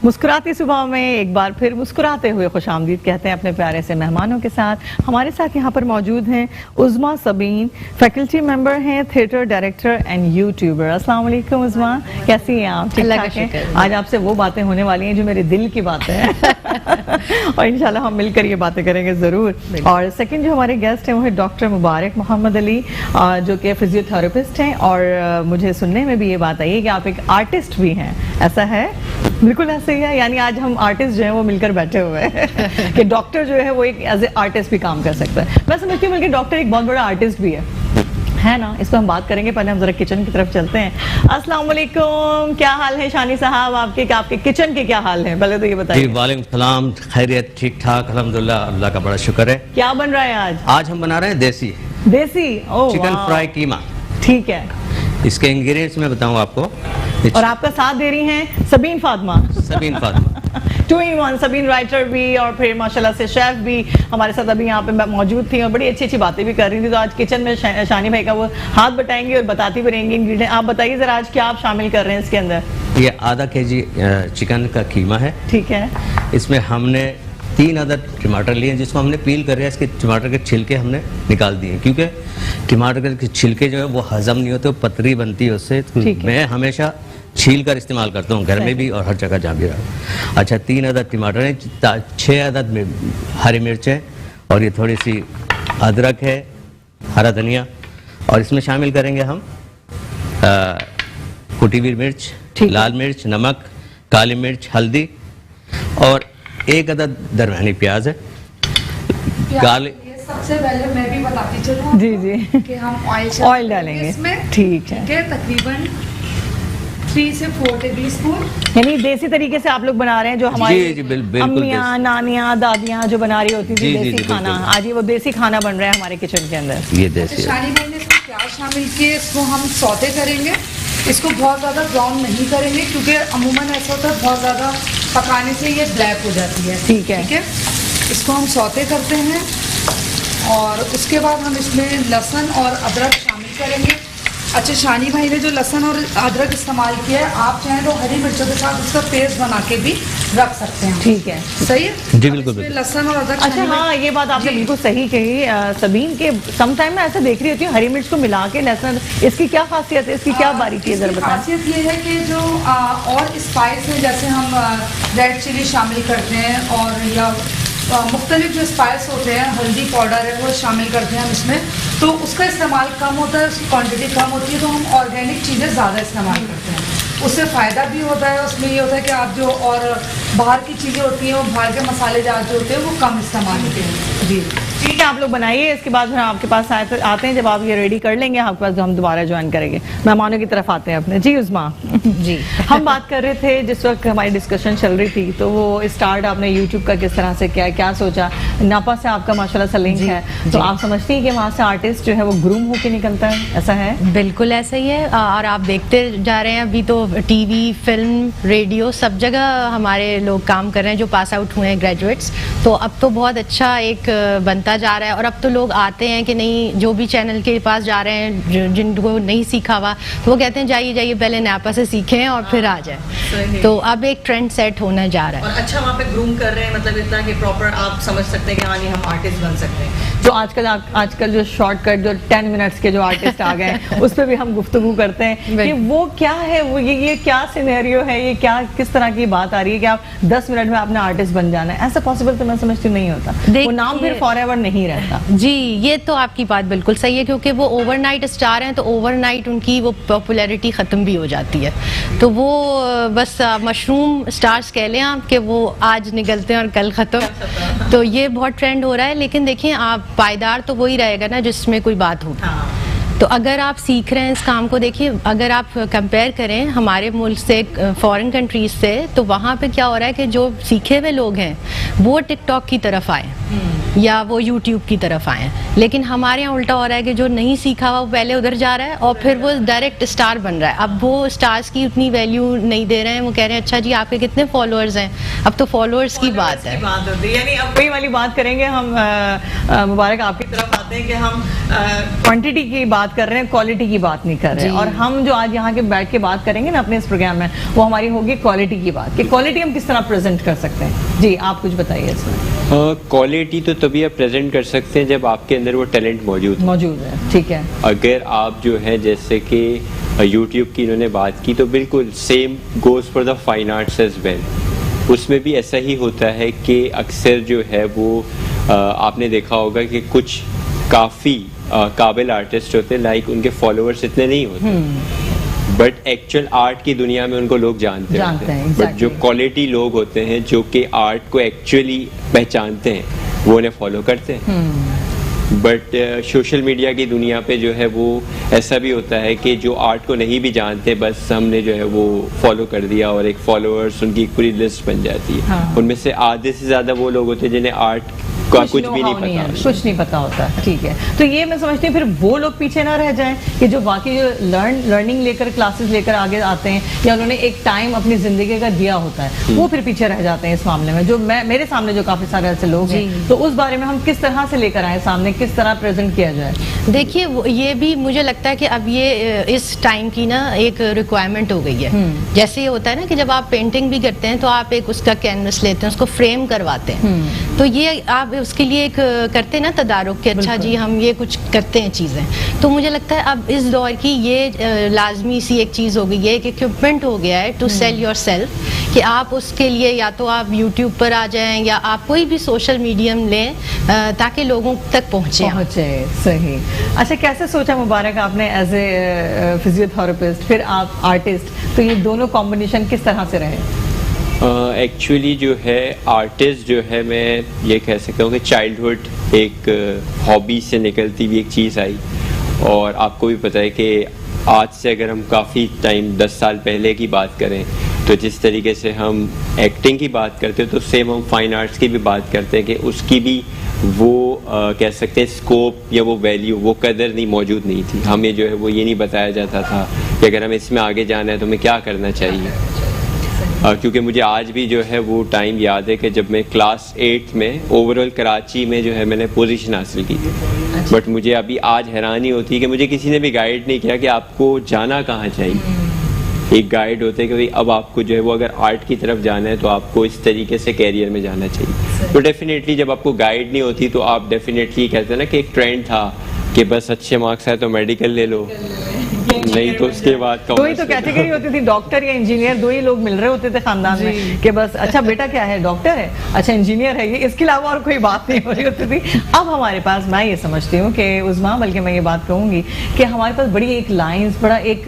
मुस्कुराती सुबह में एक बार फिर मुस्कुराते हुए खुशामदीद कहते हैं अपने प्यारे से मेहमानों के साथ। हमारे साथ यहाँ पर मौजूद हैं उज़मा सबीन, फैकल्टी मेंबर हैं, थिएटर डायरेक्टर एंड यूट्यूबर। अस्सलाम वालेकुम उज़मा, कैसी हैं आप? ठीक ठाक हैं? आज आपसे वो बातें होने वाली हैं जो मेरे दिल की बातें हैं और इंशाल्लाह हम मिलकर ये बातें करेंगे ज़रूर। और सेकंड जो हमारे गेस्ट हैं वो है डॉक्टर मुबारक मोहम्मद अली, जो कि फिजियोथेरेपिस्ट हैं। और मुझे सुनने में भी ये बात आई है कि आप एक आर्टिस्ट भी हैं, ऐसा है? बिल्कुल ऐसे ही है, यानी आज हम आर्टिस्ट जो है वो मिलकर बैठे हुए हैं कि डॉक्टर जो है वो एक एज ए आर्टिस्ट भी काम कर सकता है। मैं समझती हूँ बल्कि डॉक्टर एक बहुत बड़ा आर्टिस्ट भी है ना। इस पर हम बात करेंगे, पहले हम जरा किचन की तरफ चलते हैं। अस्सलाम वालेकुम, क्या हाल है शानी साहब आपके किचन के क्या हाल है, पहले तो ये बताइए। वालेकुम सलाम, खैरियत, ठीक ठाक, अल्हम्दुलिल्लाह, अल्लाह का बड़ा शुक्र है। क्या बन रहा है आज? आज हम बना रहे हैं देसी चिकन फ्राई कीमा। ठीक है, इसके इंग्रेडिएंट्स मैं बताऊं आपको। और आपका साथ दे रही हैं सबीन फातिमा 2 in 1, सबीन राइटर भी और फिर माशाल्लाह से शेफ भी हमारे साथ अभी यहाँ पे मौजूद थी और बड़ी अच्छी अच्छी बातें भी कर रही थी। तो आज किचन में शानी भाई का वो हाथ बटाएंगे और बताती भी रहेंगी इंग्रेडिएंट। आप बताइए जरा आज क्या आप शामिल कर रहे हैं इसके अंदर? ये आधा केजी चिकन का कीमा है। ठीक है, इसमें हमने 3 अदद टमाटर लिए जिसको हमने पील कर रहे हैं। इसके टमाटर के छिलके हमने निकाल दिए क्योंकि टमाटर के छिलके जो है वो हजम नहीं होते, पतरी बनती है उससे। मैं हमेशा छील कर इस्तेमाल करता हूँ, घर में भी और हर जगह जहाँ भी रहा। अच्छा, 3 अदद टमाटर हैं, 6 अदद हरी मिर्च है और ये थोड़ी सी अदरक है, हरा धनिया। और इसमें शामिल करेंगे हम कुटी हुई मिर्च, लाल मिर्च, नमक, काली मिर्च, हल्दी और 1 अदद दरमियानी प्याज है। सबसे पहले मैं भी बताती चलूँ जी कि हम ऑयल डालेंगे इसमें। ठीक है, तकरीबन 3 से 4 टेबल स्पून। यानी देसी तरीके से आप लोग बना रहे हैं जो हमारी अम्मियाँ, नानियाँ, दादियाँ जो बना रही होती थी देसी खाना। आज ये वो देसी खाना बन रहा है हमारे किचन के अंदर। ये देसी शानी भाई ने इसमें प्याज शामिल किए, इसको हम सौते करेंगे। इसको बहुत ज़्यादा ब्राउन नहीं करेंगे क्योंकि अमूमन ऐसा होता है बहुत ज़्यादा पकाने से ये ब्लैक हो जाती है। ठीक है, इसको हम सौते करते हैं और उसके बाद हम इसमें लहसुन और अदरक शामिल करेंगे। अच्छा, शानी भाई ने जो लहसुन और अदरक इस्तेमाल किया है, आप चाहें तो हरी मिर्चों के साथ उसका पेस्ट बना के भी रख सकते हैं। ठीक है, सही है जी, बिल्कुल। लहसुन और अदरक। अच्छा हाँ, ये बात आपने बिल्कुल सही कही सबीन के। समटाइम मैं ऐसा देख रही होती हूँ हरी मिर्च को मिला के लहसुन, इसकी क्या खासियत है, इसकी क्या बारीकी है, जरा बताएं। खासियत ये है कि जो और स्पाइस है, जैसे हम रेड चिली शामिल करते हैं और या मुख्तलिफ जो स्पाइस होते हैं, हल्दी पाउडर है वो शामिल करते हैं हम इसमें, तो उसका इस्तेमाल कम होता है, उसकी क्वांटिटी कम होती है। तो हम ऑर्गेनिक चीज़ें ज़्यादा इस्तेमाल करते हैं, उससे फ़ायदा भी होता है। उसमें ये होता है कि आप जो और बाहर की चीज़ें होती हैं, वो बाहर के मसाले ज़्यादा जो होते हैं वो कम इस्तेमाल होते हैं। जी ठीक है, आप लोग बनाइए, इसके बाद फिर आपके पास आते हैं। जब आप ये रेडी कर लेंगे आपके पास, हम दोबारा ज्वाइन करेंगे। मेहमानों की तरफ आते हैं अपने। जी उज़मा जी हम बात कर रहे थे जिस वक्त हमारी डिस्कशन चल रही थी, तो वो स्टार्ट आपने यूट्यूब का किस तरह से क्या सोचा। नापा से आपका माशाल्लाह से लिंक है, तो आप समझती हैं कि वहाँ से आर्टिस्ट जो है वो ग्रूम होके निकलता है, ऐसा है? बिल्कुल ऐसा ही है। और आप देखते जा रहे हैं अभी तो टीवी, फिल्म, रेडियो, सब जगह हमारे लोग काम कर रहे हैं जो पास आउट हुए हैं, ग्रेजुएट्स। तो अब तो बहुत अच्छा एक बनता जा रहा है और अब तो लोग आते हैं कि नहीं, जो भी चैनल के पास जा रहे हैं जिनको नहीं सीखा हुआ, तो वो कहते हैं जाइए पहले नापा से सीखें और फिर आ जाए। तो अब एक ट्रेंड सेट होने जा रहा है और अच्छा वहाँ पे ग्रूम कर रहे हैं, मतलब इतना कि प्रॉपर आप समझ सकते हैं कि हाँ नहीं हम आर्टिस्ट बन सकते हैं। जो आजकल जो शॉर्टकट जो 10 मिनट्स के जो आर्टिस्ट आ गए उस पर भी हम गुफ्तगू करते हैं कि वो क्या है, वो ये क्या सिनेरियो है, ये क्या किस तरह की बात आ रही है कि आप 10 मिनट में अपना आर्टिस्ट बन जाना है। ऐसा पॉसिबल तो मैं समझती नहीं होता, वो नाम फिर फॉरएवर नहीं रहता। जी, ये तो आपकी बात बिल्कुल सही है क्योंकि वो ओवरनाइट स्टार हैं, तो ओवरनाइट उनकी वो पॉपुलैरिटी ख़त्म भी हो जाती है। तो वो बस मशरूम स्टार्स कह लें आप कि वो आज निकलते हैं और कल ख़त्म। तो ये बहुत ट्रेंड हो रहा है, लेकिन देखिए आप पायदार तो वही रहेगा ना जिसमें कोई बात हो। तो अगर आप सीख रहे हैं इस काम को, देखिए अगर आप कंपेयर करें हमारे मुल्क से फॉरेन कंट्रीज से, तो वहाँ पे क्या हो रहा है कि जो सीखे हुए लोग हैं वो टिकटॉक की तरफ आए। या वो यूट्यूब की तरफ आए हैं। लेकिन हमारे यहाँ उल्टा हो रहा है कि जो नहीं सीखा हुआ वो पहले उधर जा रहा है और फिर वो डायरेक्ट स्टार बन रहा है। अब वो स्टार्स की उतनी वैल्यू नहीं दे रहे हैं, वो कह रहे हैं अच्छा जी आपके कितने फॉलोअर्स हैं, अब तो फॉलोअर्स की बात है। यानी अब वही वाली बात करेंगे हम। मुबारक आपकी तरफ आते हैं कि हम क्वांटिटी की बात कर रहे हैं, क्वालिटी की बात नहीं कर रहे हैं। और हम जो आज यहाँ के बैठ के बात करेंगे ना अपने इस प्रोग्राम में, वो हमारी होगी क्वालिटी की बात, कि क्वालिटी हम किस तरह प्रेजेंट कर सकते हैं। जी आप कुछ बताइए इसमें। क्वालिटी तो तभी आप प्रेजेंट कर सकते हैं जब आपके अंदर वो टैलेंट मौजूद है। ठीक है। अगर आप जो है जैसे कि यूट्यूब की इन्होंने बात की, तो बिल्कुल same goes for the fine arts as well. उसमें भी ऐसा ही होता है कि अक्सर जो है वो आपने देखा होगा कि कुछ काफ़ी काबिल आर्टिस्ट होते हैं, लाइक उनके फॉलोअर्स इतने नहीं होते, बट एक्चुअल आर्ट की दुनिया में उनको लोग जानते हैं। बट जो क्वालिटी लोग होते हैं जो कि आर्ट को एक्चुअली पहचानते हैं, वो उन्हें फॉलो करते हैं। बट सोशल मीडिया की दुनिया पे जो है वो ऐसा भी होता है कि जो आर्ट को नहीं भी जानते, बस हमने जो है वो फॉलो कर दिया और एक फॉलोअर्स उनकी एक पूरी लिस्ट बन जाती है। उनमें से आधे से ज़्यादा वो लोग होते हैं जिन्हें आर्ट का कुछ भी नहीं पता, कुछ नहीं पता होता। ठीक है, तो ये मैं समझती हूँ फिर वो लोग पीछे ना रह जाएं कि जो बाकी जो लर्निंग लेकर क्लासेस लेकर आगे आते हैं, या उन्होंने एक टाइम अपनी जिंदगी का दिया होता है, वो फिर पीछे रह जाते हैं इस मामले में। जो मेरे सामने जो काफी सारे ऐसे लोग हैं, तो उस बारे में हम किस तरह से लेकर आए सामने, किस तरह प्रेजेंट किया जाए? देखिए ये भी मुझे लगता है कि अब ये इस टाइम की ना एक रिक्वायरमेंट हो गई है। जैसे ये होता है ना कि जब आप पेंटिंग भी करते हैं तो आप एक उसका कैनवस लेते हैं, उसको फ्रेम करवाते हैं, तो ये आप उसके लिए एक करते हैं ना तदारुक कि अच्छा जी हम ये कुछ करते हैं चीज़ें। तो मुझे लगता है अब इस दौर की ये लाजमी सी एक चीज़ हो गई है, एक इक्विपमेंट हो गया है टू सेल योर सेल्फ, कि आप उसके लिए या तो आप यूट्यूब पर आ जाएं या आप कोई भी सोशल मीडियम लें ताकि लोगों तक पहुँचे। सही। अच्छा, कैसे सोचा मुबारक आपने एज ए फिजियोथेरेपिस्ट, फिर आप आर्टिस्ट, तो ये दोनों कॉम्बिनेशन किस तरह से रहे? एक्चुअली जो है आर्टिस्ट जो है, मैं ये कह सकता हूँ कि चाइल्डहुड एक हॉबी से निकलती हुई एक चीज़ आई। और आपको भी पता है कि आज से अगर हम काफ़ी टाइम 10 साल पहले की बात करें, तो जिस तरीके से हम एक्टिंग की बात करते हैं, तो सेम हम फाइन आर्ट्स की भी बात करते हैं कि उसकी भी वो कह सकते हैं स्कोप या वो वैल्यू, वो कदर नहीं मौजूद नहीं थी। हमें जो है वो ये नहीं बताया जाता था कि अगर हमें इसमें आगे जाना है तो हमें क्या करना चाहिए। क्योंकि मुझे आज भी जो है वो टाइम याद है कि जब मैं क्लास 8 में ओवरऑल कराची में जो है मैंने पोजीशन हासिल की थी, बट मुझे अभी आज हैरानी होती है कि मुझे किसी ने भी गाइड नहीं किया कि आपको जाना कहाँ चाहिए। एक गाइड होते हैं कि भाई अब आपको जो है वो अगर आर्ट की तरफ जाना है तो आपको इस तरीके से कैरियर में जाना चाहिए। तो डेफिनेटली जब आपको गाइड नहीं होती तो आप डेफिनेटली कहते हैं ना कि एक ट्रेंड था कि बस अच्छे मार्क्स आए तो मेडिकल ले लो, नहीं तो उसके बाद दो ही तो कैटेगरी होती थी, डॉक्टर या इंजीनियर, दो ही लोग मिल रहे होते थे खानदान में कि बस अच्छा बेटा क्या है, डॉक्टर है, अच्छा इंजीनियर है, ये इसके अलावा और कोई बात नहीं हो रही होती थी। अब हमारे पास, मैं ये समझती हूँ कि उस्मा, बल्कि मैं ये बात कहूँगी कि हमारे पास बड़ी एक लाइन्स, बड़ा एक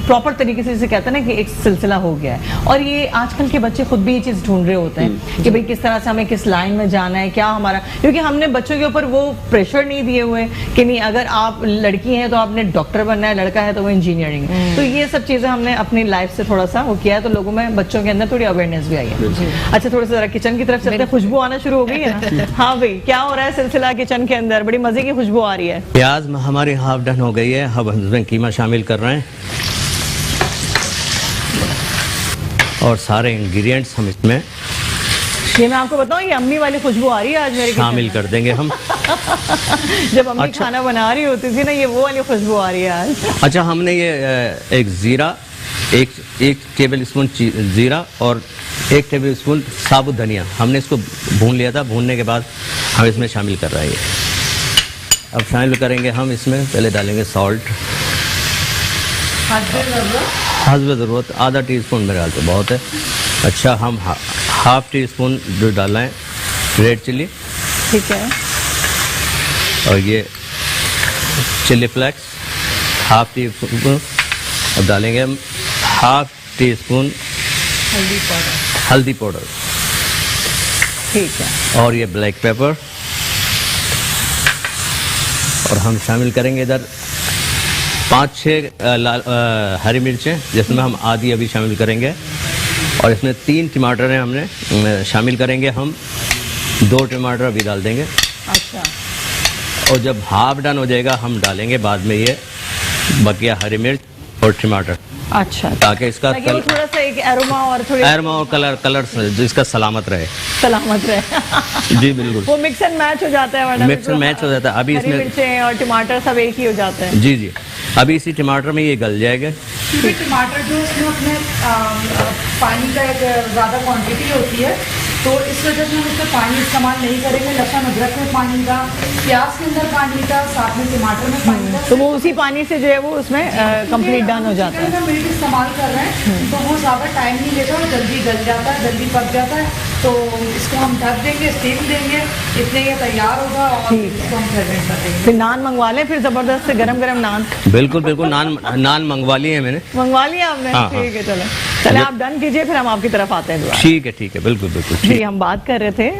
प्रॉपर तरीके से जिसे कहते हैं ना कि एक सिलसिला हो गया है। और ये आजकल के बच्चे खुद भी ये चीज़ ढूंढ रहे होते हैं कि भाई किस तरह से हमें किस लाइन में जाना है, क्या हमारा, क्योंकि हमने बच्चों के ऊपर वो प्रेशर नहीं दिए हुए कि नहीं अगर आप लड़की हैं तो आपने डॉक्टर बनना है, लड़का है तो वो इंजीनियरिंग। तो ये सब चीजें हमने अपनी लाइफ से थोड़ा सा वो किया है, तो लोगों में, बच्चों के अंदर थोड़ी अवेयरनेस भी आई है। अच्छा, थोड़ा सा जरा किचन की तरफ चलते हैं, खुशबू आना शुरू हो गई है ना? हाँ भाई, क्या हो रहा है सिलसिला किचन के अंदर? बड़ी मजे की खुशबू आ रही है। प्याज हमारी हाफ डन हो गई है, अब हम कीमा शामिल कर रहे हैं और सारे इंग्रेडिएंट्स हम इसमें, ये मैं आपको बताऊं, ये अम्मी वाली खुशबू आ रही है आज मेरे शामिल कर देंगे हम। जब अम्मी खाना बना रही होती थी ना, ये वो वाली खुशबू आ रही है आज। अच्छा, हमने ये एक जीरा, एक टेबल स्पून जीरा और 1 टेबल स्पून साबुत धनिया, हमने इसको भून लिया था। भूनने के बाद हम इसमें शामिल कर रहे हैं। अब शामिल करेंगे हम इसमें, पहले डालेंगे सॉल्ट हस्ब ज़रूरत, आधा टीस्पून मेरे ख्याल से बहुत है। अच्छा, हम हाफ टी स्पून जो डाला है रेड चिली, ठीक है, और ये chilli flakes half teaspoon. अब डालेंगे हम हाफ टी स्पून हल्दी पाउडर, ठीक है, और ये ब्लैक पेपर, और हम शामिल करेंगे इधर 5-6 हरी मिर्चें, जिसमें हम आधी अभी शामिल करेंगे, और इसमें 3 टमाटर हैं हमने शामिल करेंगे हम, 2 टमाटर अभी डाल देंगे, अच्छा, और जब हाफ डन हो जाएगा हम डालेंगे बाद में ये बकिया हरी मिर्च और टमाटर, अच्छा, ताकि इसका ताकि वो थोड़ा सा एक एरोमा और थोड़ी एरोमा और कलर जिसका सलामत रहे। सलामत रहे। जी बिल्कुल, वो मिक्स एंड मैच हो जाता है, वरना मिक्स एंड मैच हो जाता है। अभी हरी इसमें मिर्चें और टमाटर सब एक ही हो जाते हैं। जी जी, अभी इसी टमाटर में ये गल जाएगा। क्योंकि टमाटर जो उसमें अपने पानी का एक ज़्यादा क्वांटिटी होती है, तो इस वजह से हम उसमें पानी इस्तेमाल नहीं करेंगे। लहसुन अदरक में पानी का, प्याज के अंदर पानी का, साथ में टमाटर में पानी का, तो वो उसी पानी से जो है वो उसमें कंप्लीट डन हो जाता है। चिकन का मिल्क इस्तेमाल कर रहे हैं तो वो ज़्यादा टाइम नहीं लेता और जल्दी गल जाता है, जल्दी पक जाता है। तो इसको हम ढक देंगे, स्टीम देंगे, इतने ये तैयार होगा और इसको हम सर्व कर देंगे। फिर नान मंगवा लें, फिर जबरदस्त से गरम गरम नान बिल्कुल बिल्कुल, नान मंगवा लिए हैं मैंने। मंगवा लिया आपने? हाँ, ठीक है, चले आप डन कीजिए, फिर हम आपकी तरफ आते हैं दोबारा। ठीक है, बिल्कुल बिल्कुल जी, ठीक। हम बात कर रहे थे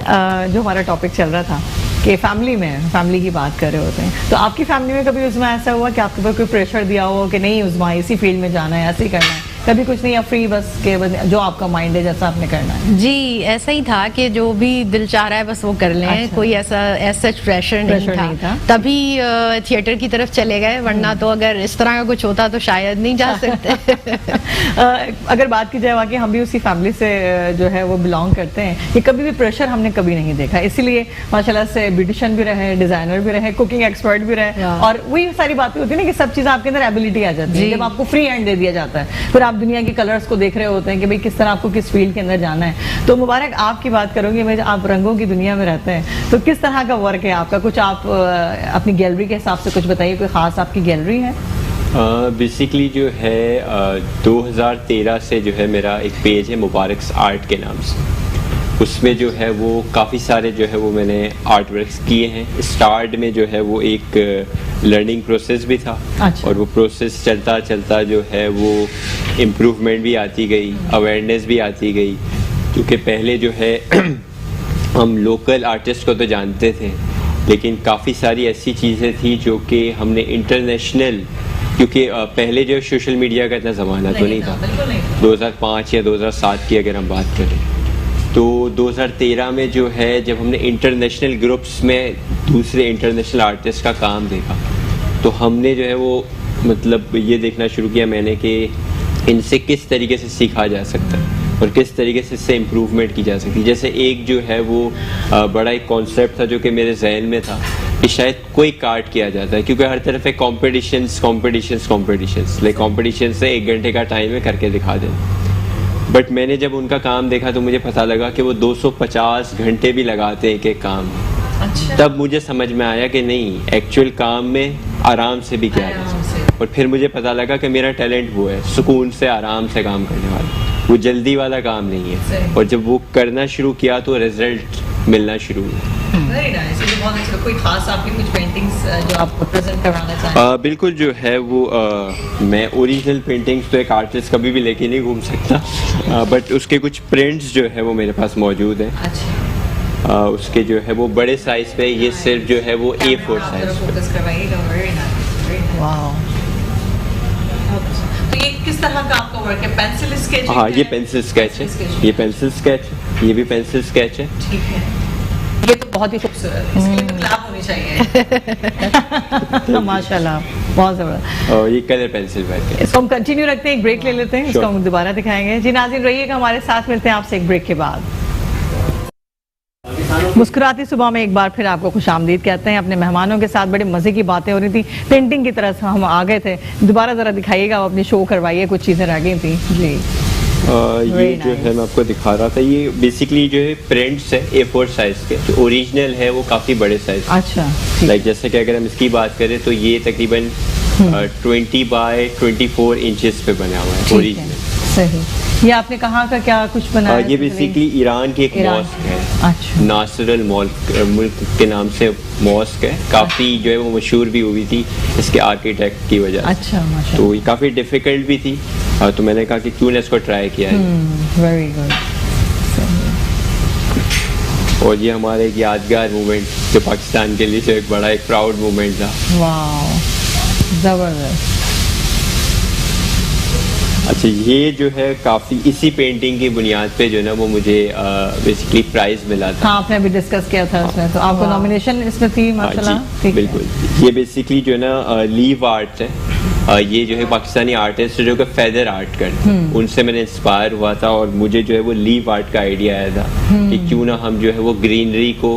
जो हमारा टॉपिक चल रहा था कि फैमिली की बात कर रहे होते हैं, तो आपकी फैमिली में कभी उसमें ऐसा हुआ कि आपके ऊपर कोई प्रेशर दिया हो कि नहीं उस्मा इसी फील्ड में जाना है, ऐसे ही करना है? कभी कुछ नहीं, या फ्री बस के बस जो आपका माइंड है जैसा आपने करना है? जी, ऐसा ही था कि जो भी दिल चाह रहा है बस वो कर लें। अच्छा। कोई ऐसा प्रेशर नहीं था। तभी थिएटर की तरफ चले गए, वरना तो अगर इस तरह का कुछ होता तो शायद नहीं जा सकते। अगर बात की जाए वाकई हम भी उसी फैमिली से जो है वो बिलोंग करते हैं, कि कभी भी प्रेशर हमने कभी नहीं देखा, इसीलिए माशाल्लाह से ब्यूटिशियन भी रहे, डिजाइनर भी रहे, कुकिंग एक्सपर्ट भी रहे, और वही सारी बातें होती है ना कि सब चीज़ आपके अंदर एबिलिटी आ जाती है जब आपको फ्री हैंड दे दिया जाता है। फिर आप दुनिया के कलर्स को देख रहे होते हैं कि भाई किस तरह आपको किस फील्ड के अंदर जाना है। तो मुबारक, आपकी बात करूंगी मैं, आप रंगों की दुनिया में रहते हैं, तो किस तरह का वर्क है आपका? कुछ आप अपनी गैलरी के हिसाब से कुछ बताइए, कोई खास आपकी गैलरी है? बेसिकली जो है 2013 से जो है मेरा एक पेज है मुबारक्स आर्ट के नाम से। उसमें जो है वो काफ़ी सारे जो है वो मैंने आर्ट वर्क्स किए हैं। स्टार्ट में जो है वो एक लर्निंग प्रोसेस भी था। अच्छा। और वो प्रोसेस चलता चलता जो है वो इम्प्रूवमेंट भी आती गई, अवेयरनेस भी आती गई। क्योंकि पहले जो है हम लोकल आर्टिस्ट को तो जानते थे, लेकिन काफ़ी सारी ऐसी चीज़ें थी जो कि हमने इंटरनेशनल, क्योंकि पहले जो सोशल मीडिया का इतना ज़माना तो नहीं था, 2005 या 2007 की अगर हम बात करें, तो 2013 में जो है जब हमने इंटरनेशनल ग्रुप्स में दूसरे इंटरनेशनल आर्टिस्ट का काम देखा, तो हमने जो है वो मतलब ये देखना शुरू किया मैंने कि इनसे किस तरीके से सीखा जा सकता है और किस तरीके से इससे इम्प्रूवमेंट की जा सकती है। जैसे एक जो है वो बड़ा एक कॉन्सेप्ट था जो कि मेरे जहन में था कि शायद कोई कार्ड किया जाता है, क्योंकि हर तरफ है कॉम्पिटिशन्स लाइक कॉम्पिटिशन से 1 घंटे का टाइम है करके दिखा दें। बट मैंने जब उनका काम देखा तो मुझे पता लगा कि वो 250 घंटे भी लगाते हैं एक काम। अच्छा। तब मुझे समझ में आया कि नहीं, एक्चुअल काम में आराम से भी किया जा सकता है। और फिर मुझे पता लगा कि मेरा टैलेंट वो है, सुकून से आराम से काम करने वाला, वो जल्दी वाला काम नहीं है। और जब वो करना शुरू किया तो रिजल्ट मिलना शुरू हुआ। Very nice. ये बहुत अच्छा। कोई खास आपकी कुछ पेंटिंग्स जो आप प्रेजेंट करवाना चाहें? बिल्कुल जो है वो मैं ओरिजिनल पेंटिंग्स तो एक आर्टिस्ट कभी भी लेके नहीं घूम सकता, बट उसके कुछ प्रिंट्स जो है वो मेरे पास मौजूद हैं। अच्छा। उसके जो है वो बड़े साइज पे, ये सिर्फ जो है वो A4 साइज पे। फोकस करवाइएगा। Very nice. वाओ। तो ये किस तरह का आपका वर्क है? Pencil sketching? हाँ, ये पेंसिल स्केच है, ये पेंसिल स्केच है, ये भी पेंसिल स्केच है। ठीक है। ये तो बहुत ही खूबसूरत है, इसके लिए तो क्लैप होनी चाहिए। माशाल्लाह, बहुत जबरदस्त। और ये कलर पेंसिल वर्क है। इसको हम कंटिन्यू रखते हैं, एक ब्रेक ले लेते हैं, इसको हम दोबारा दिखाएंगे। जी नाज़रीन रहिएगा हमारे साथ, मिलते हैं आपसे एक ब्रेक के बाद। मुस्कुराती सुबह में एक बार फिर आपको खुशामदीद कहते हैं। अपने मेहमानों के साथ बड़े मजे की बातें हो रही थी, पेंटिंग की तरह से हम आ गए थे। दोबारा जरा दिखाइएगा, अपनी शो करवाइए, कुछ चीजें रह गई थी। जी ये जो है मैं आपको दिखा रहा था, ये बेसिकली जो है प्रिंट्स है A4 साइज के। जो ओरिजिनल है वो काफ़ी बड़े साइज। अच्छा। लाइक जैसे कि अगर हम इसकी बात करें तो ये तकरीबन 20 बाय 24 इंचेस पे बना हुआ है ओरिजिनल। सही। ये आपने कहाँ का क्या कुछ बनाया? ये बेसिकली ईरान की एक मॉस्क है। अच्छा। नासरुल मुल्क के नाम से मॉस्क है, काफ़ी जो है वो मशहूर भी हुई थी इसके आर्किटेक्ट की वजह से। अच्छा, माशाल्लाह। तो ये काफ़ी डिफिकल्ट भी थी, तो मैंने कहा कि क्यों ना इसको ट्राई किया है। Very good. और ये हमारा एक यादगार मोमेंट जो पाकिस्तान के लिए जो एक बड़ा एक प्राउड मोमेंट था। वाह, जबरदस्त। अच्छा, ये जो है काफ़ी इसी पेंटिंग की बुनियाद पे जो है ना वो मुझे बेसिकली प्राइज मिला था। हाँ, आपने अभी डिस्कस किया था उसमें, तो आपको नॉमिनेशन इसमें थी हाँ माशाल्लाह। जी, ठीक है। बिल्कुल। ये बेसिकली जो है ना लीव आर्ट है। ये जो है पाकिस्तानी आर्टिस्ट जो कि फेदर आर्ट करते हैं, उनसे मैंने इंस्पायर हुआ था और मुझे जो है वो लीव आर्ट का आइडिया आया था कि क्यों ना हम जो है वो ग्रीनरी को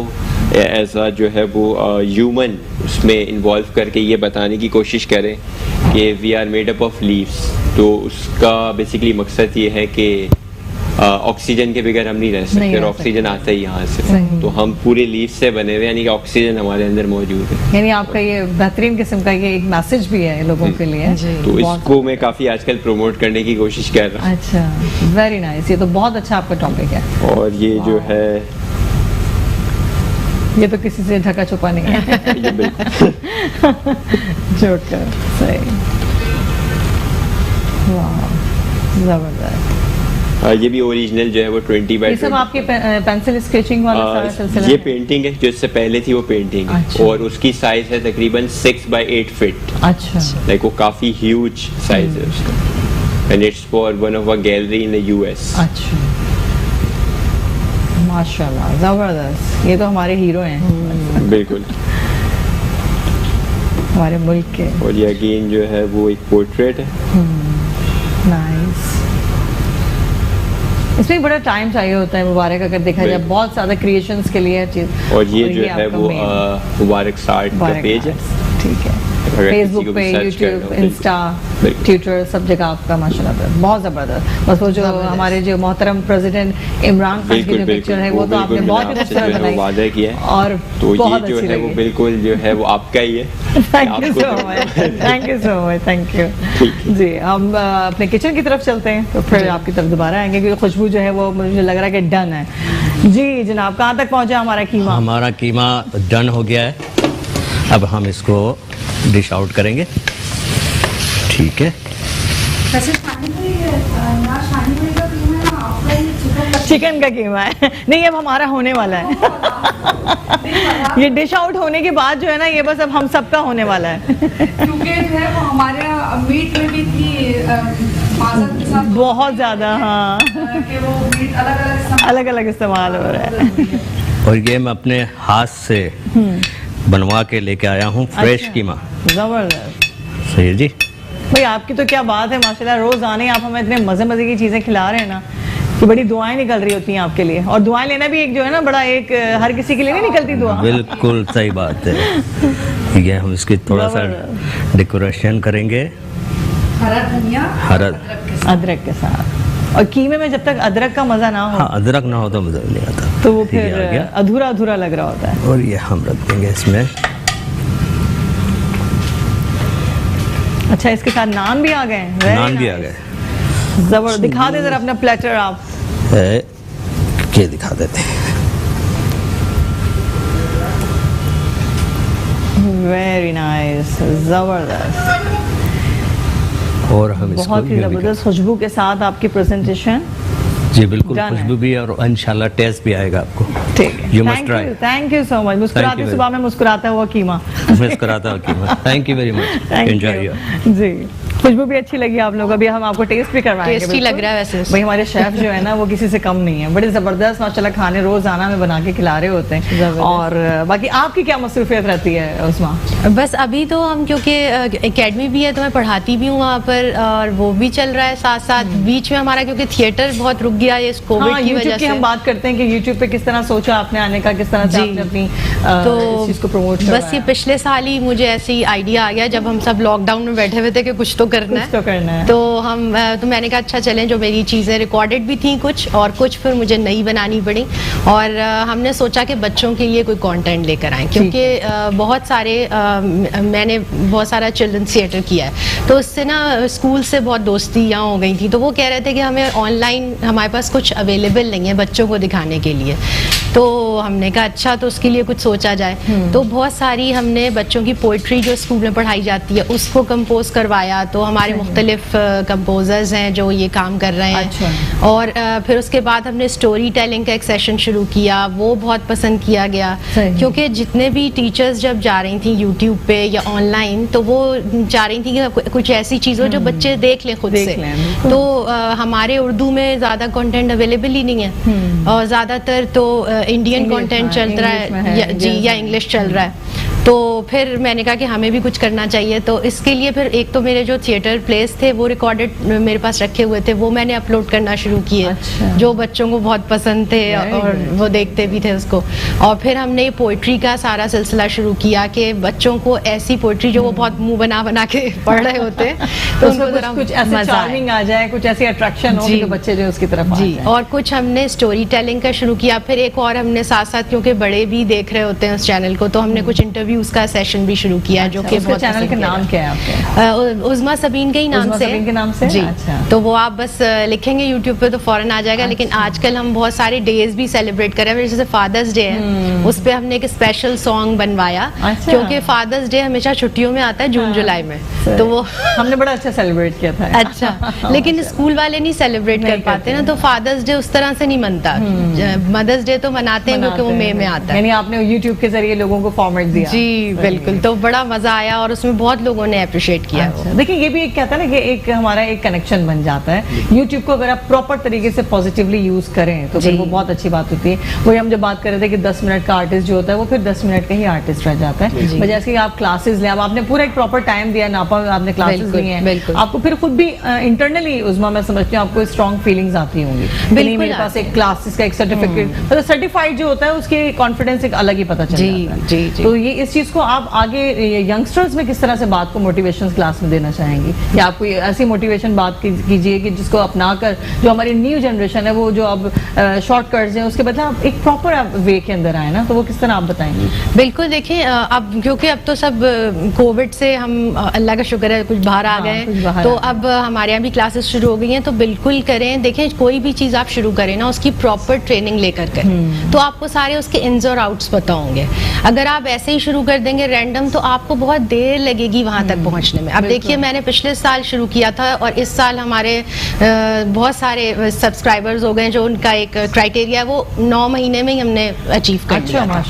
ऐसा जो है वो ह्यूमन उसमें इन्वॉल्व करके ये बताने की कोशिश करें कि we are made up of leaves. तो उसका बेसिकली मकसद ये है कि ऑक्सीजन के बगैर हम नहीं रह सकते और ऑक्सीजन आता ही यहाँ से, तो हम पूरे लीव्स से बने हुए, यानी कि ऑक्सीजन हमारे अंदर मौजूद है। यानी आपका ये बेहतरीन किस्म का ये एक मैसेज भी है लोगों के लिए। तो इसको मैं काफ़ी आजकल प्रमोट करने की कोशिश कर रहा हूँ। अच्छा, वेरी नाइस, ये तो बहुत अच्छा आपका टॉपिक है। और ये जो है ये तो किसी से ढका छुपा नहीं है। ये बिल्कुल जोकर सही, वाह जबरदस्त। ये भी ओरिजिनल जो है वो 20 बाय ये सब आपके पेंसिल स्केचिंग वाला सारा सिलसिला ये है? पेंटिंग है जो इससे पहले थी वो पेंटिंग है। अच्छा। और उसकी साइज है तकरीबन 6 बाय 8 फीट। अच्छा, लाइक वो काफी ह्यूज साइज है उसका, and it's for one of a gallery in the US. अच्छा, माशाल्लाह जबरदस्त। ये तो हमारे हीरो हैं बिल्कुल। हमारे मुल्क के। और ये अगेन जो है वो एक पोर्ट्रेट है। नाइस। इसमें बड़ा टाइम चाहिए होता है मुबारक, अगर देखा जाए बहुत ज्यादा क्रिएशंस के लिए चीज। और ये जो है वो मुबारक सार्ट का पेज है। ठीक है, अगर फेसबुक किसी को पे, भी search यूट्यूब, करना हो, इंस्टा, बिल्कुल। ट्विटर, सब जगह आपका माशाल्लाह बहुत जबरदस्त। बस वो जो हमारे जो मोहतरम प्रेसिडेंट इमरान खान की जो पिक्चर है वो तो आपने बहुत ही खूबसूरत बनाई वादा किया है। और तो ये बहुत जो अच्छी है वो लगी। बिल्कुल जो है वो आपका ही है। थैंक यू आपको सो तो- much, thank you so much, thank you. जी, हम अपने किचन की तरफ चलते हैं, तो फिर आपकी तरफ दोबारा आएंगे क्योंकि खुशबू जो है वो मुझे लग रहा है कि डन है। जी जनाब, कहाँ तक पहुँचा हमारा कीमा? हमारा कीमा डन हो गया है। अब हम इसको डिश आउट करेंगे। ठीक है, वैसे शाहीपुरी ना शाहीपुरी का कीमा है ना, आपका ये चिकन चिकन का कीमा है। नहीं, अब हमारा होने वाला है। ये डिश आउट होने के बाद जो है ना, ये बस अब हम सबका होने वाला है। क्योंकि जो है वो हमारे मीट में भी थी माज़त के साथ बहुत ज्यादा, हाँ, कि वो मीट अलग अलग अलग इस्तेमाल हो रहा है। और ये मैं अपने हाथ से बनवा के लेके आया हूँ फ्रेश अच्छा। कीमा। जबरदस्त सही है जी। भाई, आपकी तो क्या बात है माशाल्लाह, रोज आने आप हमें इतने मजे मजे की चीजें खिला रहे हैं ना कि बड़ी दुआएं निकल रही होती हैं आपके लिए। और दुआएं लेना भी एक जो है ना बड़ा एक हर किसी के लिए नहीं निकलती दुआ। बिल्कुल सही बात है। ये हम इसकी थोड़ा सा डेकोरेशन करेंगे हरा धनिया हरा। अदरक के साथ। और कीमे में जब तक अदरक का मजा ना हो हाँ, अदरक ना हो तो मजा नहीं आता, तो वो ठीक है, फिर आ गया। अधूरा अधूरा लग रहा होता है। और ये हम रख देंगे इसमें। अच्छा, इसके साथ नान भी आ गए हैं। Very नान भी आ nice. गए। जबर। दिखा दे जरा अपना प्लेटर आप। ये दिखा देते हैं। वेरी नाइस, जबरदस्त। और हम इसको बहुत ही ये भी जबरदस्त खुशबू के साथ आपकी प्रेजेंटेशन। कर- जी बिल्कुल, Done है। खुशबू भी और इंशाल्लाह टेस्ट भी आएगा आपको। ठीक है, You must try. Thank you so much. मुस्कुराते very सुबह में मुस्कुराता हुआ कीमा। मिस कराता हूँ keema. Thank you very much, Thank enjoy you. जी, खुशबू भी अच्छी लगी आप लोगों को। अभी हम आपको टेस्ट भी करवाएंगे। टेस्टी बिल्कुल। लग रहा है वैसे। भाई, हमारे शेफ जो है ना वो किसी से कम नहीं है, बड़े जबरदस्त माशाल्लाह खाने रोजाना में बना के खिला रहे होते हैं। और बाकी आपकी क्या मसरूफियत रहती है उस्मा? बस अभी तो हम क्योंकि एकेडमी भी है तो मैं पढ़ाती भी हूँ वहाँ पर, और वो भी चल रहा है साथ साथ। बीच में हमारा क्योंकि थिएटर बहुत रुक गया है इस कोविड की यूट्यूब वजह की से। हम बात करते हैं कि यूट्यूब पे किस तरह सोचा आपने आने का, किस तरह से जी। आपने अपनी तो इस चीज को प्रमोट बस ये पिछले साल ही मुझे ऐसे ही आइडिया आ गया जब हम सब लॉकडाउन में बैठे हुए थे कि कुछ तो करना कुछ तो करना है। तो मैंने कहा अच्छा चलें, जो मेरी चीज़ें रिकॉर्डेड भी थी कुछ, और कुछ फिर मुझे नई बनानी पड़ी। और हमने सोचा कि बच्चों के लिए कोई कंटेंट लेकर आएं, क्योंकि बहुत सारे मैंने बहुत सारा चिल्ड्रंस थिएटर किया है, तो उससे ना स्कूल से बहुत दोस्तियाँ हो गई थी। तो वो कह रहे थे कि हमें ऑनलाइन हमारे पास कुछ अवेलेबल नहीं है बच्चों को दिखाने के लिए। तो हमने कहा अच्छा तो उसके लिए कुछ सोचा जाए। तो बहुत सारी हमने बच्चों की पोइट्री जो स्कूल में पढ़ाई जाती है उसको कंपोज करवाया। तो हमारे मुख्तलिफ कंपोजर्स हैं जो ये काम कर रहे हैं। अच्छा। और फिर उसके बाद हमने स्टोरी टेलिंग का एक सेशन शुरू किया, वो बहुत पसंद किया गया। क्योंकि जितने भी टीचर्स जब जा रही थी यूट्यूब पे या ऑनलाइन तो वो चाह रही थी कि कुछ ऐसी चीज़ हो जो बच्चे देख लें खुद से। तो हमारे उर्दू में ज़्यादा कंटेंट अवेलेबल ही नहीं है और ज़्यादातर तो इंडियन कंटेंट चल रहा है जी या इंग्लिश चल रहा है। तो फिर मैंने कहा कि हमें भी कुछ करना चाहिए। तो इसके लिए फिर एक तो मेरे जो थिएटर प्लेस थे वो रिकॉर्डेड मेरे पास रखे हुए थे, वो मैंने अपलोड करना शुरू किए। अच्छा। जो बच्चों को बहुत पसंद थे और वो देखते भी थे उसको। और फिर हमने पोइट्री का सारा सिलसिला शुरू किया कि बच्चों को ऐसी पोइट्री जो वो बहुत मुंह बना बना के पढ़ रहे होते हैं तो उनको जरा कुछ ऐसे चार्मिंग आ जाए, कुछ ऐसी अट्रैक्शन हो कि बच्चे जो उसकी तरफ जी। और कुछ हमने स्टोरी टेलिंग का शुरू किया। फिर एक और हमने साथ साथ, क्योंकि बड़े भी देख रहे होते हैं उस चैनल को, तो हमने कुछ इंटरव्यूज का सेशन भी शुरू किया। जो कि बहुत चैनल का नाम क्या है आपके? उज़मा सबीन के ही नाम से। सबीन के नाम से? जी। अच्छा। तो वो आप बस लिखेंगे यूट्यूब पे तो फौरन आ जाएगा। लेकिन आजकल हम बहुत सारे डेज भी सेलिब्रेट कर रहे हैं, जैसे फादर्स डे है, उस पे हमने एक स्पेशल सॉन्ग बनवाया। क्योंकि फादर्स डे हमेशा छुट्टियों में आता है, जून जुलाई में। तो वो हमने बड़ा अच्छा सेलिब्रेट किया था। अच्छा। लेकिन स्कूल वाले नहीं सेलिब्रेट कर पाते ना, तो फादर्स डे उस तरह से नहीं मनता। मदर्स डे तो मनाते हैं क्योंकि वो मई में आता है। यानी आपने यूट्यूब के जरिए लोगों को फॉर्मेट दिया। जी बिल्कुल। तो बड़ा मजा आया और उसमें बहुत लोगों ने अप्रिशिएट किया। अच्छा। देखिए ये भी एक कहता है ना कि एक हमारा एक कनेक्शन बन जाता है। यूट्यूब को अगर आप प्रॉपर तरीके से पॉजिटिवली यूज करें तो फिर वो बहुत अच्छी बात होती है। वही हम जब बात कर रहे थे कि 10 मिनट का आर्टिस्ट जो होता है वो फिर 10 मिनट का ही आर्टिस्ट रह जाता है। जैसे कि आप क्लासेस ले, अब आपने पूरा एक प्रॉपर टाइम दिया, नापा, आपने क्लासेस ली हैं, आपको फिर खुद भी इंटरनली उज़मा मैं समझती हूँ आपको स्ट्रॉन्ग फीलिंग्स आती होंगी। मेरे पास एक क्लासेस का एक सर्टिफिकेट, मतलब सर्टिफाइड जो होता है उसके कॉन्फिडेंस एक अलग ही पता चल जाता है। जी। तो ये इस चीज को आप आगे यंगस्टर्स में किस तरह से बात को मोटिवेशन क्लास में देना चाहेंगी, या आप कोई ऐसी मोटिवेशन बात कीजिए कि जिसको अपनाकर जो हमारी न्यू जनरेशन है वो जो अब शॉर्टकट्स हैं उसके बदले आप एक प्रॉपर वे के अंदर आए ना, तो वो किस तरह आप बताएंगी? बिल्कुल। देखिए अब क्योंकि अब तो सब कोविड से हम अल्लाह का शुक्र है कुछ बाहर आ गए, तो अब हमारे यहाँ भी क्लासेस शुरू हो गई हैं। तो बिल्कुल करें। देखें कोई भी चीज़ आप शुरू करें ना उसकी प्रॉपर ट्रेनिंग लेकर करें तो आपको सारे उसके इन्स और आउट्स पता होंगे। अगर आप ऐसे ही शुरू कर देंगे रैंडम तो आपको बहुत देर लगेगी वहां तक पहुंचने में। अब देखिए मैंने पिछले साल शुरू किया था और इस साल हमारे बहुत सारे सब्सक्राइबर्स हो गए जो उनका एक क्राइटेरिया वो 9 महीने में ही हमने अचीव कर लिया था।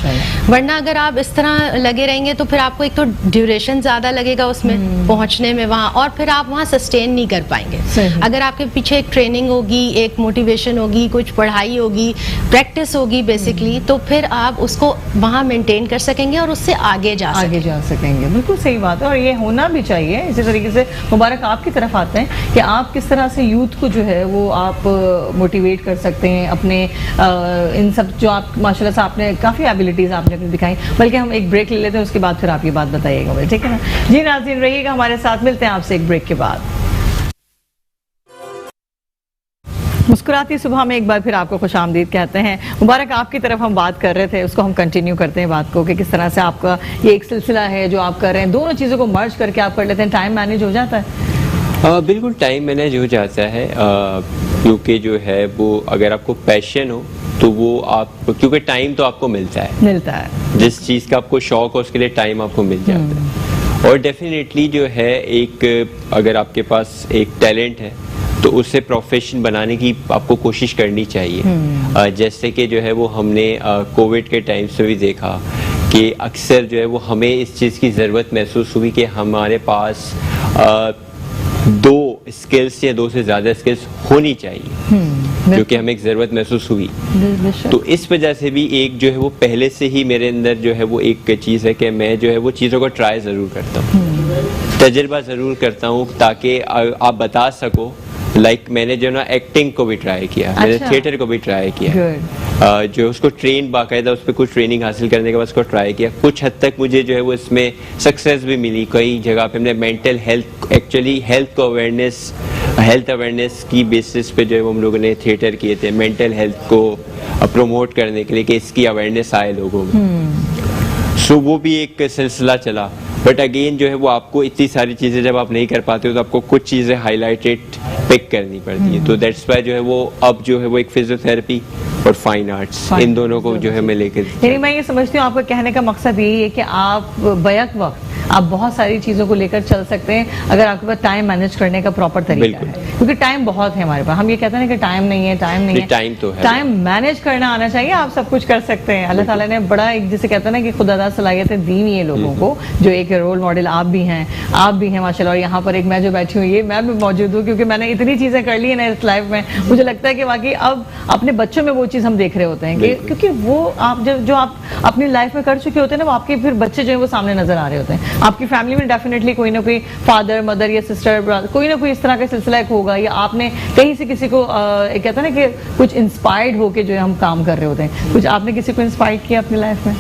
वरना अगर आप इस तरह लगे रहेंगे तो फिर आपको एक तो ड्यूरेशन ज्यादा लगेगा उसमें पहुंचने में वहां, और फिर आप वहां सस्टेन नहीं कर पाएंगे। अगर आपके पीछे एक ट्रेनिंग होगी, एक मोटिवेशन होगी, कुछ पढ़ाई होगी, प्रैक्टिस होगी बेसिकली, तो फिर आप उसको वहां मेंटेन कर सकेंगे और उससे आगे जा सकेंगे। बिल्कुल सही बात है और ये होना भी चाहिए। इसी तरीके से मुबारक आपकी तरफ आते हैं कि आप किस तरह से यूथ को जो है वो आप मोटिवेट कर सकते हैं अपने इन सब जो आप माशाल्लाह से आपने काफ़ी एबिलिटीज़ आपने दिखाई। बल्कि हम एक ब्रेक ले लेते हैं, उसके बाद फिर आप ये बात बताइएगा भाई, ठीक है ना जी। नाज़रीन रहिएगा हमारे साथ, मिलते हैं आपसे एक ब्रेक के बाद। मुस्कुराती सुबह में एक बार फिर आपको खुशामदीद कहते हैं। मुबारक आपकी तरफ हम बात कर रहे थे, उसको हम कंटिन्यू करते हैं बात को कि किस तरह से आपका ये एक सिलसिला है जो आप कर रहे हैं, दोनों चीज़ों को मर्ज करके आप कर लेते हैं। टाइम मैनेज हो जाता है? बिल्कुल टाइम मैनेज हो जाता है क्योंकि जो है वो अगर आपको पैशन हो तो वो आप, क्योंकि टाइम तो आपको मिलता है जिस चीज़ का आपको शौक हो उसके लिए टाइम आपको मिल जाता है। और डेफिनेटली जो है एक अगर आपके पास एक टैलेंट है तो उससे प्रोफेशन बनाने की आपको कोशिश करनी चाहिए। जैसे कि जो है वो हमने कोविड के टाइम से भी देखा कि अक्सर जो है वो हमें इस चीज़ की ज़रूरत महसूस हुई कि हमारे पास 2 स्किल्स या 2 से ज़्यादा स्किल्स होनी चाहिए, क्योंकि हमें एक ज़रूरत महसूस हुई। तो इस वजह से भी एक जो है वो पहले से ही मेरे अंदर जो है वो एक चीज़ है कि मैं जो है वो चीज़ों को ट्राई ज़रूर करता हूँ, तजर्बा ज़रूर करता हूँ, ताकि आप बता सको। मैंने जो ना एक्टिंग को भी ट्राई किया, मैंने थिएटर को भी ट्राई किया, जो उसको ट्रेन बाकायदा उस पर कुछ ट्रेनिंग हासिल करने के बाद उसको ट्राई किया। कुछ हद तक मुझे जो है वो इसमें सक्सेस भी मिली। कई जगह पे हमने mental health, actually health awareness की बेसिस पे जो है वो हम लोगों ने थिएटर किए थे, मेंटल हेल्थ को प्रमोट करने के लिए कि इसकी अवेयरनेस आए लोगों में। सो वो भी एक सिलसिला चला। बट अगेन जो है वो आपको इतनी सारी चीज़ें जब आप नहीं कर पाते हो तो आपको कुछ चीज़ें हाईलाइटेड पिक करनी पड़ती है। तो दैट्स वाई जो है वो अब जो है वो एक फिजियोथेरेपी और फाइन आर्ट्स इन दोनों को जो है मैं लेकर, यानी मैं ये समझती हूँ आपका कहने का मकसद यही है कि आप बैक वक्त आप बहुत सारी चीज़ों को लेकर चल सकते हैं अगर आपके पास टाइम मैनेज करने का प्रॉपर तरीका है, क्योंकि टाइम बहुत है हमारे पास। हम ये कहते हैं कि टाइम नहीं है, टाइम नहीं है, टाइम तो है, टाइम मैनेज करना आना चाहिए, आप सब कुछ कर सकते हैं। अल्लाह ताला ने बड़ा एक जिसे कहते हैं ना कि खुदादा सलाहियतें दी हुई है लोगों को, जो एक रोल मॉडल आप भी हैं माशाल्लाह। और यहाँ पर एक मैं जो बैठी हूँ ये मैं भी मौजूद हूँ, क्योंकि मैंने इतनी चीज़ें कर ली है ना इस लाइफ में, मुझे लगता है कि वाकई अब अपने बच्चों में वो चीज़ हम देख रहे होते हैं कि क्योंकि वो आप जो आप अपनी लाइफ में कर चुके होते हैं ना, वो आपके फिर बच्चे जो है वो सामने नजर आ रहे होते हैं। आपकी फैमिली में डेफिनेटली कोई ना कोई फादर मदर या सिस्टर कोई ना कोई इस तरह का सिलसिला एक होगा, या आपने कहीं से किसी को कहते हैं ना कि कुछ इंस्पायर्ड होके जो है हम काम कर रहे होते हैं। कुछ आपने किसी को इंस्पायर किया अपनी लाइफ में?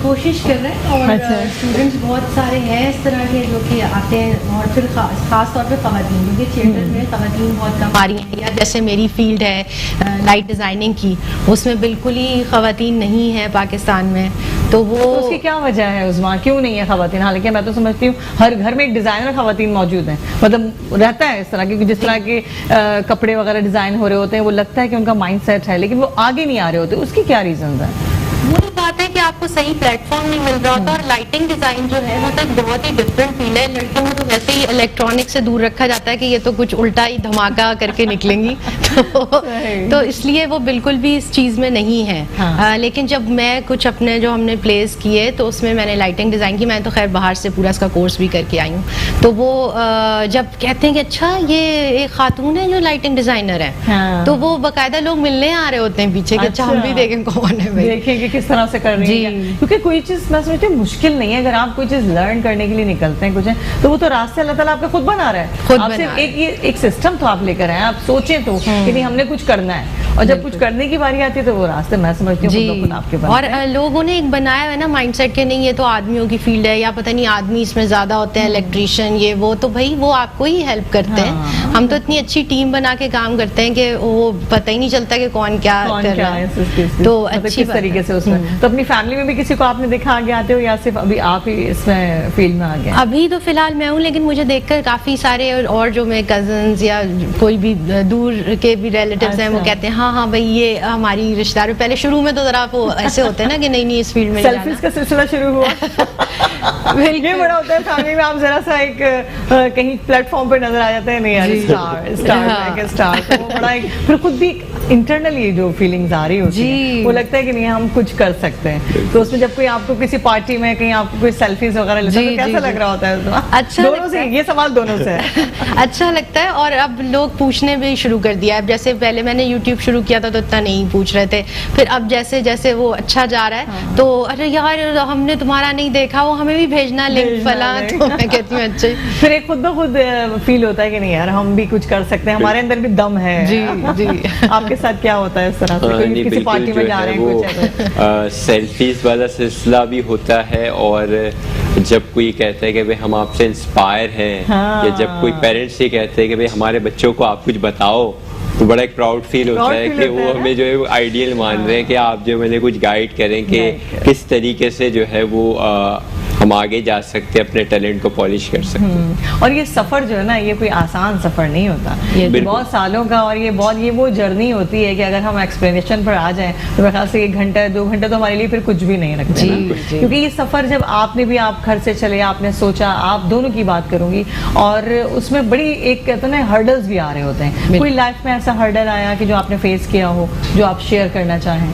कोशिश कर रहे हैं, और स्टूडेंट्स बहुत सारे हैं इस तरह के जो कि आते हैं, और फिर खास तौर पे ख़वातीन, क्योंकि थिएटर में ख़वातीन बहुत कम आ रही हैं, या जैसे मेरी फील्ड है लाइट डिज़ाइनिंग की, उसमें बिल्कुल ही ख़वातीन नहीं है पाकिस्तान में। तो वो उसकी क्या वजह है उस्मा, क्यों नहीं है ख़वातीन? हालांकि मैं तो समझती हूँ हर घर में एक डिज़ाइनर ख़वातीन मौजूद हैं, मतलब रहता है इस तरह की, जिस तरह के कपड़े वगैरह डिज़ाइन हो रहे होते हैं, वो लगता है कि उनका माइंड सेट है, लेकिन वो आगे नहीं आ रहे होते। उसकी क्या रीज़न है? वो बात है कि आपको सही प्लेटफॉर्म नहीं मिल रहा होता, और लाइटिंग डिजाइन जो है वो तो एक बहुत ही डिफरेंट फील्ड है। लड़कियों को तो वैसे ही इलेक्ट्रॉनिक से दूर रखा जाता है कि ये तो कुछ उल्टा ही धमाका करके निकलेंगी तो इसलिए वो बिल्कुल भी इस चीज़ में नहीं है। हाँ। लेकिन जब मैं कुछ अपने जो हमने प्लेस किए तो उसमें मैंने लाइटिंग डिज़ाइन की, मैं तो खैर बाहर से पूरा इसका कोर्स भी करके आई हूँ। तो वो जब कहते हैं कि अच्छा ये एक खातून है जो लाइटिंग डिज़ाइनर है, हाँ। तो वो बाकायदा लोग मिलने आ रहे होते हैं पीछे कि अच्छा हम भी देखें कौन है भाई, देखेंगे किस तरह से कर रही है। क्योंकि कोई चीज़ मैं समझती हूँ मुश्किल नहीं है, अगर आप कोई चीज़ लर्न करने के लिए निकलते हैं कुछ है, तो वो तो रास्ते अल्लाह ताला आपका खुद बना रहा है। आप सिर्फ एक सिस्टम तो आप लेकर आए, आप सोचें तो कि नहीं हमने कुछ करना है, और जब कुछ करने की बारी आती है तो वो रास्ते मैं समझती हूँ आपके पास। और लोगों ने एक बनाया है ना माइंडसेट के नहीं ये तो आदमियों की फील्ड है, या पता नहीं आदमी इसमें ज्यादा होते हैं, इलेक्ट्रीशियन ये वो, तो भाई वो आपको ही हेल्प करते हैं। हम तो इतनी अच्छी टीम बना के काम करते हैं कि वो पता ही नहीं चलता कि कौन क्या कर रहा है। तो अच्छी तरीके से उसमें तो अपनी फैमिली में भी किसी को आपने देखा आगे आते हो, या सिर्फ अभी आप ही इसमें फील्ड में आ गए? अभी तो फिलहाल मैं हूँ, लेकिन मुझे देखकर काफी सारे और जो मेरे कजन्स या कोई भी दूर के भी रिलेटिव्स हैं वो कहते हैं हाँ हाँ भाई ये हमारी रिश्तेदार। पहले शुरू में तो जरा वो ऐसे होते हैं ना कि नहीं इस फील्ड में सेल्फीज का सिलसिला शुरू हुआ ये बड़ा होता है फैमिली में, आप जरा सा एक कहीं प्लेटफॉर्म पर नजर आ जाते हैं, नहीं यार स्टार तो वो बड़ा एक फिर खुद भी इंटरनली जो फीलिंग्स आ रही होती है वो लगता है कि नहीं हम कुछ कर सकते हैं। तो उसमें जब कोई आपको किसी पार्टी में कहीं आपको कोई सेल्फीज वगैरह लेता है तो कैसा लग रहा होता है? अच्छा दोनों से ये सवाल दोनों से है अच्छा लगता है, और अब लोग पूछने भी शुरू कर दिया है। जैसे पहले मैंने यूट्यूब शुरू किया था तो इतना नहीं पूछ रहे थे, फिर अब जैसे जैसे वो अच्छा जा रहा है तो अरे यार हमने तुम्हारा नहीं देखा, वो हमें भी भेजना लिंक फला, तो मैं कहती हूँ अच्छे फिर एक खुद ब खुद फील होता है कि नहीं यार हम भी कुछ कर सकते हैं, हमारे अंदर भी दम है। जी जी आपके साथ क्या होता है इस तरह से किसी पार्टी में जा रहे हैं कुछ सेल्फीज वाला सिलसिला भी होता है, और जब कोई कहता है कि भाई हम आपसे इंस्पायर हैं, या जब कोई पेरेंट्स ये कहते हैं कि भाई हमारे बच्चों को आप कुछ बताओ, तो बड़ा एक प्राउड फील होता है कि वो हमें जो है आइडियल मान रहे हैं कि आप जो मैंने कुछ गाइड करें कि किस तरीके से जो है वो हम आगे जा सकते हैं, अपने टैलेंट को पॉलिश कर सकते हैं। और ये सफ़र जो है ना ये कोई आसान सफ़र नहीं होता, ये बहुत सालों का, और ये वो जर्नी होती है कि अगर हम एक्सप्लेनेशन पर आ जाएं तो मेरे ख्याल से 1 घंटा 2 घंटे तो हमारे लिए फिर कुछ भी नहीं रखते क्योंकि ये सफ़र जब आपने भी आप घर से चले, आपने सोचा, आप दोनों की बात करूंगी, और उसमें बड़ी एक कहते हैं हर्डल्स भी आ रहे होते हैं। कोई लाइफ में ऐसा हर्डल आया कि जो आपने फेस किया हो जो आप शेयर करना चाहें?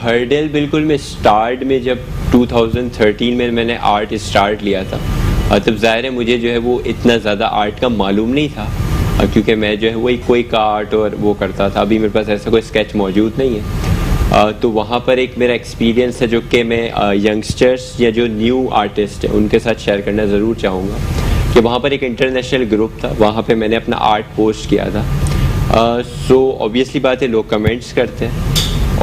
हर्डल बिल्कुल, मैं स्टार्ट में जब 2013 में मैंने आर्ट स्टार्ट लिया था तब ज़ाहिर है मुझे जो है वो इतना ज़्यादा आर्ट का मालूम नहीं था, क्योंकि मैं जो है वही कोई का आर्ट और वो करता था। अभी मेरे पास ऐसा कोई स्केच मौजूद नहीं है। तो वहाँ पर एक मेरा एक्सपीरियंस है जो कि मैं यंगस्टर्स या जो न्यू आर्टिस्ट हैं उनके साथ शेयर करना ज़रूर चाहूँगा। कि वहाँ पर एक इंटरनेशनल ग्रुप था, वहाँ पे मैंने अपना आर्ट पोस्ट किया था। सो ऑब्वियसली बात है लोग कमेंट्स करते हैं,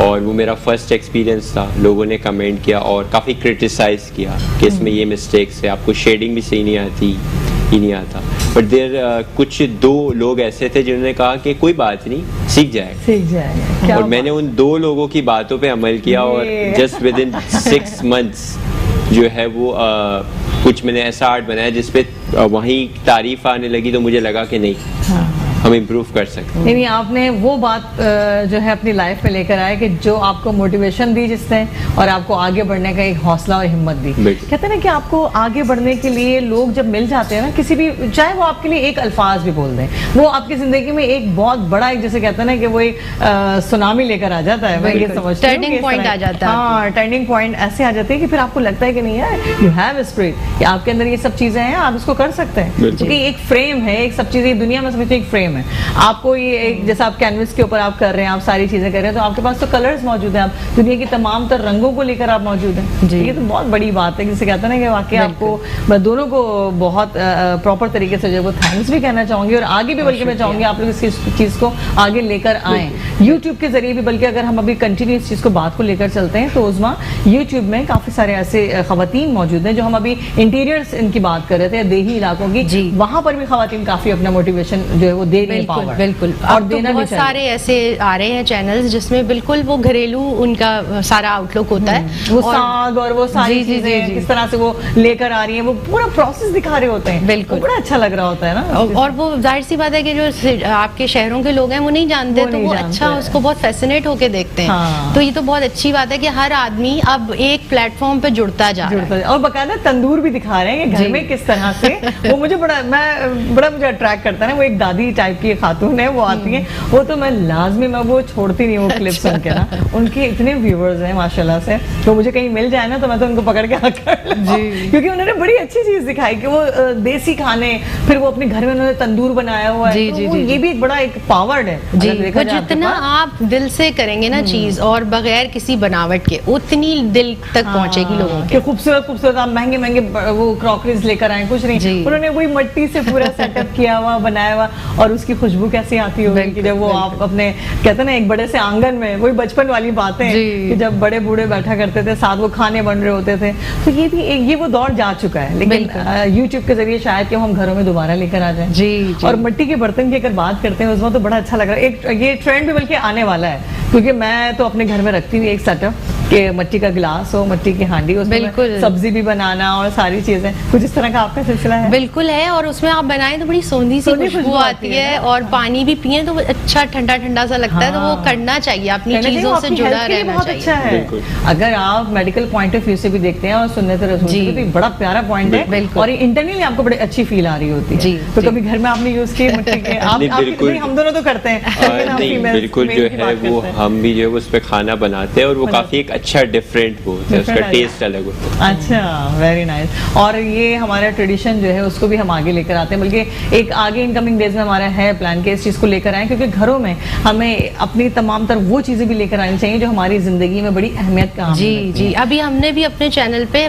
और वो मेरा फर्स्ट एक्सपीरियंस था। लोगों ने कमेंट किया और काफ़ी क्रिटिसाइज़ किया कि इसमें ये मिस्टेक्स है, आपको शेडिंग भी सही नहीं आती, ही नहीं आता। बट देर कुछ 2 लोग ऐसे थे जिन्होंने कहा कि कोई बात नहीं, सीख जाएगा। और मैंने उन 2 लोगों की बातों पे अमल किया, और जस्ट विद इन 6 मंथ्स जो है वो कुछ मैंने ऐसा आर्ट बनाया जिसपे वहीं तारीफ आने लगी, तो मुझे लगा कि नहीं, हम इम्प्रूव कर सकते हैं। नहीं, आपने वो बात जो है अपनी लाइफ में लेकर आए कि जो आपको मोटिवेशन दी जिसने, और आपको आगे बढ़ने का एक हौसला और हिम्मत दी। कहते हैं ना कि आपको आगे बढ़ने के लिए लोग जब मिल जाते हैं ना, किसी भी, चाहे वो आपके लिए एक अल्फाज भी बोल दें, वो आपकी जिंदगी में एक बहुत बड़ा, एक जैसे कहते हैं ना कि वो एक सुनामी लेकर आ जाता है। मैं ये समझती हूँ टर्निंग पॉइंट आ जाता है। हाँ, टर्निंग पॉइंट ऐसे आ जाते हैं कि फिर आपको लगता है कि नहीं यार, यू हैव स्पिरिट, कि आपके अंदर ये सब चीजें हैं, आप इसको कर सकते हैं। क्योंकि एक फ्रेम है, एक सब चीजें दुनिया में समझते एक फ्रेम है। आपको ये एक, जैसा आप कैनवस के ऊपर आप कर रहे हैं, आप सारी चीजें कर रहे हैं, तो आपके पास तो कलर्स मौजूद हैं, आप दुनिया की तमाम तर रंगों को लेकर आप मौजूद हैं। ये तो बहुत बड़ी बात है, जिसे कहते हैं ना कि वाकई आपको, मैं दोनों को बहुत प्रॉपर तरीके से जो है थैंक्स भी कहना चाहूंगी, और आगे भी बल्कि मैं चाहूंगी आप लोग इस चीज को आगे लेकर आएं यूट्यूब के जरिए भी। बल्कि अगर हम अभी कंटिन्यू इस चीज को बात को लेकर चलते हैं, तो उस्मा यूट्यूब में काफी सारे ऐसे खवातीन मौजूद हैं, जो हम अभी इंटीरियर्स इनकी बात कर रहे थे, देही इलाकों की, वहां पर भी खवातीन काफी अपना मोटिवेशन जो है वो दे रही है, पावर। बिल्कुल, और तो देना बहुत भी सारे ऐसे आ रहे हैं चैनल्स जिसमें बिल्कुल वो घरेलू उनका सारा आउटलुक होता है, वो साग और वो सारी चीजें किस तरह से वो लेकर आ रही हैं, वो पूरा प्रोसेस दिखा रहे होते हैं। बिल्कुल, बड़ा अच्छा लग रहा होता है ना। और वो जाहिर सी बात है कि जो आपके शहरों के लोग हैं वो नहीं जानते, तो वो अच्छा उसको बहुत फैसिनेट होके देखते हैं। तो ये तो बहुत अच्छी बात है कि हर आदमी अब एक प्लेटफॉर्म पे जुड़ता जा रहा है, और बकायदा तंदूर भी दिखा रहे हैं कि घर में किस तरह से वो मुझे बड़ा मुझे अट्रैक्ट करता है ना। वो एक दादी टाइप की खातून है, वो आती है, वो तो मैं लाजमी, मैं वो छोड़ती नहीं, वो क्लिप सुन के ना। उनके इतने व्यूअर्स हैं माशाल्लाह से, तो मुझे कहीं मिल जाए ना तो मैं तो उनको पकड़ के आकर जी, क्योंकि उन्होंने बड़ी अच्छी चीज दिखाई कि वो देसी खाने, फिर वो अपने घर में उन्होंने तंदूर बनाया हुआ है। तो ये भी एक बड़ा एक पावर्ड है जी। वो जितना आप दिल से करेंगे ना चीज, और बगैर किसी बनावट के, उतनी दिल तक पहुंचेगी लोगों के। खूबसूरत खूबसूरत आप महंगे महंगे वो क्रॉकरीज लेकर आए, कुछ नहीं, उन्होंने वही मिट्टी से पूरा सेटअप किया हुआ, बनाया हुआ, और उसकी खुशबू कैसी आती होगी कि जब वो आप अपने, कहते हैं ना, एक बड़े से आंगन में, वही बचपन वाली बातें कि जब बड़े बूढ़े बैठा करते थे साथ, वो खाने बन रहे होते थे। तो ये भी ये वो दौर जा चुका है, लेकिन यूट्यूब के जरिए शायद कि हम घरों में दोबारा लेकर आ जाए जी। और मिट्टी के बर्तन की अगर बात करते हैं उसमें, तो बड़ा अच्छा लग रहा है। एक ये ट्रेंड भी बल्कि आने वाला है, क्योंकि मैं तो अपने घर में रखती हूँ एक सेटअप कि मिट्टी का गिलास हो, मिट्टी की हांडी, उसमें सब्जी भी बनाना और सारी चीजें, कुछ इस तरह का आपका सिलसिला है? बिल्कुल है, और उसमें आप बनाएं तो बड़ी सोंधी सी खुशबू आती है, और पानी भी पिए तो अच्छा ठंडा ठंडा सा लगता है। तो वो करना चाहिए, अपनी चीजों से जुड़ा रहना बहुत अच्छा है। अगर आप मेडिकल पॉइंट ऑफ व्यू से भी देखते हैं और सुन्नत रसूल से भी, तो बड़ा प्यारा पॉइंट है, और इंटरनली आपको बड़ी अच्छी फील आ रही होती है। तो कभी घर में आपने यूज की मिट्टी के? हम दोनों तो करते हैं। बिल्कुल, जो है वो हम भी जो है उस पर खाना बनाते हैं, और वो काफी एक अच्छा डिफरेंट होता है, उसका टेस्ट अलग होता है। अच्छा, वेरी नाइस। और ये हमारा ट्रेडिशन जो है उसको भी हम आगे लेकर आते हैं, बल्कि एक आगे इनकमिंग डेज में हमारा है प्लान कि इस चीज को लेकर आए, क्योंकि घरों में हमें अपनी तमाम तर वो चीजें भी लेकर आनी चाहिए जो हमारी जिंदगी में बड़ी अहमियत का जी जी। अभी हमने भी अपने चैनल पे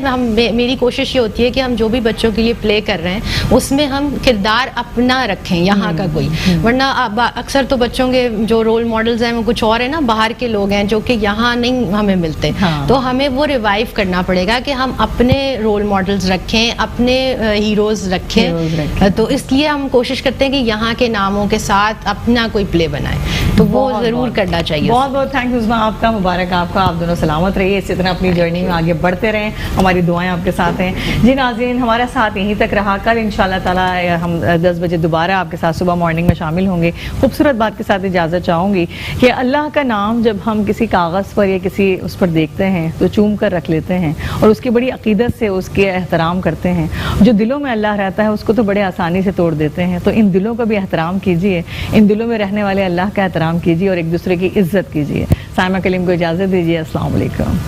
मेरी कोशिश ये होती है कि हम जो भी बच्चों के लिए प्ले कर रहे हैं उसमें हम किरदार अपना रखें, यहाँ का कोई, वरना अक्सर तो बच्चों के जो रोल मॉडल्स हैं वो कुछ और है ना, बाहर के लोग हैं जो कि यहाँ नहीं हमें मिलते। तो हमें वो रिवाइव करना पड़ेगा कि हम अपने रोल मॉडल्स रखें, अपने हीरोज रखें। तो इसलिए हम कोशिश करते हैं कि यहाँ के नामों के साथ अपना कोई प्ले बनाए, तो वो जरूर करना चाहिए। बहुत बहुत थैंक यू उस्मा, आपका मुबारक, आपका, आप दोनों सलामत रहिए, इसी तरह अपनी जर्नी में आगे बढ़ते रहें, हमारी दुआएं आपके साथ हैं। जी नाज़रीन, हमारा साथ यहीं तक रहा, कल इंशाल्लाह ताला हम 10 बजे दोबारा आपके साथ सुबह मॉर्निंग में शामिल होंगे। खूबसूरत बात के साथ इजाज़त चाहूँगी कि अल्लाह का नाम जब हम किसी कागज़ पर या किसी उस पर देखते हैं तो चूम कर रख लेते हैं, और उसकी बड़ी अकीदत से उसके एहतराम करते हैं। जो दिलों में अल्लाह रहता है उसको तो बड़े आसानी से तोड़ देते हैं। तो इन दिलों का भी एहतराम कीजिए, इन दिलों में रहने वाले अल्लाह का एहतराम कीजिए, और एक दूसरे की इज्जत कीजिए। साइमा कलीम को इजाज़त दीजिए। अस्सलाम वालेकुम।